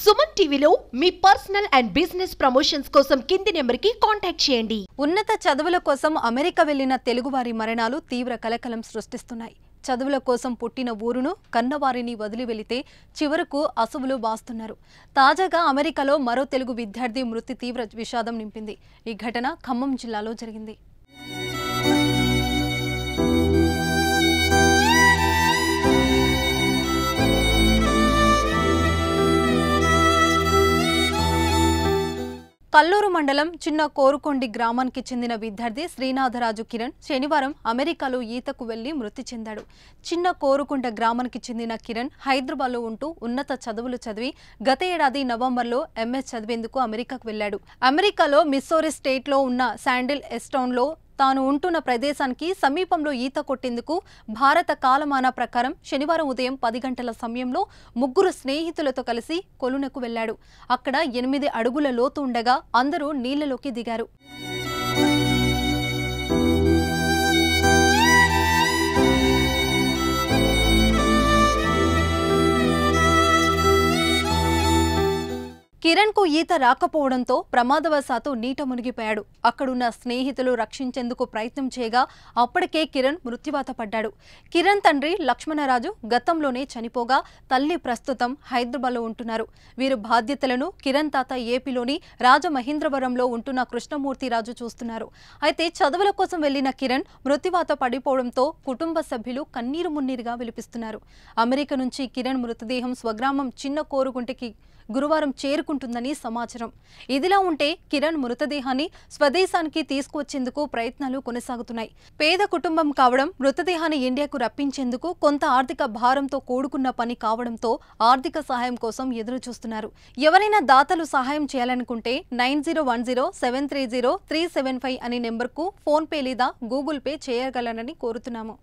సుమన్ టీవీలో మీ personal and business promotions కోసం కింది నెంబర్కి కాంటాక్ట్ చేయండి. ఉన్నత చదువుల కోసం అమెరికా వెళ్లిన తెలుగువారి మరణాలు తీవ్ర కలకలం సృష్టిస్తున్నాయి. చదువుల కోసం పుట్టిన ఊరును కన్నవారిని వదిలి వెళితే చివరకు అసువులు బాస్తున్నారు. తాజాగా అమెరికాలో మరో తెలుగు విద్యార్థి మృతి తీవ్ర విషాదం నింపింది. ఈ ఘటన ఖమ్మం జిల్లాలో జరిగింది. కల్లూరు మండలం చిన్న కోరుకొండి గ్రామానికి చెందిన విద్యార్థి శ్రీనాథరాజు కిరణ్ శనివారం అమెరికాలో ఈతకు వెళ్లి మృతి చెందాడు. చిన్న కోరుకొండ గ్రామానికి చెందిన కిరణ్ హైదరాబాద్లో ఉంటూ ఉన్నత చదువులు చదివి గత ఏడాది నవంబర్లో ఎంఎస్ చదివేందుకు అమెరికాకు వెళ్లాడు. అమెరికాలో మిస్సోరీ స్టేట్లో ఉన్న శాండిల్ ఎస్టౌన్లో తాను ఉంటున్న ప్రదేశానికి సమీపంలో ఈత కొట్టేందుకు భారత కాలమాన ప్రకారం శనివారం ఉదయం 10 గంటల సమయంలో ముగ్గురు స్నేహితులతో కలిసి కొలునకు వెళ్లాడు. అక్కడ 8 అడుగుల లోతు ఉండగా అందరూ నీళ్లలోకి దిగారు. కిరణ్ కు ఈత రాకపోవడంతో ప్రమాదవశాత్తు నీట మునిగిపోయాడు. అక్కడున్న స్నేహితులు రక్షించేందుకు ప్రయత్నం చేయగా అప్పటికే కిరణ్ మృత్యువాత పడ్డాడు. కిరణ్ తండ్రి లక్ష్మణరాజు గతంలోనే చనిపోగా తల్లి ప్రస్తుతం హైదరాబాద్లో ఉంటున్నారు. వీరు బాధ్యతలను కిరణ్ తాత ఏపీలోని రాజమహేంద్రవరంలో ఉంటున్న కృష్ణమూర్తిరాజు చూస్తున్నారు. అయితే చదువుల కోసం వెళ్లిన కిరణ్ మృత్యువాత పడిపోవడంతో కుటుంబ సభ్యులు కన్నీరు మున్నీరుగా విలిపిస్తున్నారు. అమెరికా నుంచి కిరణ్ మృతదేహం స్వగ్రామం చిన్న కోరుగుంటికి గురువారం చేరుకుంటుందని సమాచారం. ఇదిలా ఉంటే కిరణ్ మృతదేహాన్ని స్వదేశానికి తీసుకువచ్చేందుకు ప్రయత్నాలు కొనసాగుతున్నాయి. పేద కుటుంబం కావడం, మృతదేహాన్ని ఇండియాకు రప్పించేందుకు కొంత ఆర్థిక భారంతో కూడుకున్న పని కావడంతో ఆర్థిక సహాయం కోసం ఎదురు చూస్తున్నారు. ఎవరైనా దాతలు సహాయం చేయాలనుకుంటే 9010730375 అనే నెంబర్కు ఫోన్ పే లేదా గూగుల్ పే చేయగలరని కోరుతున్నాము.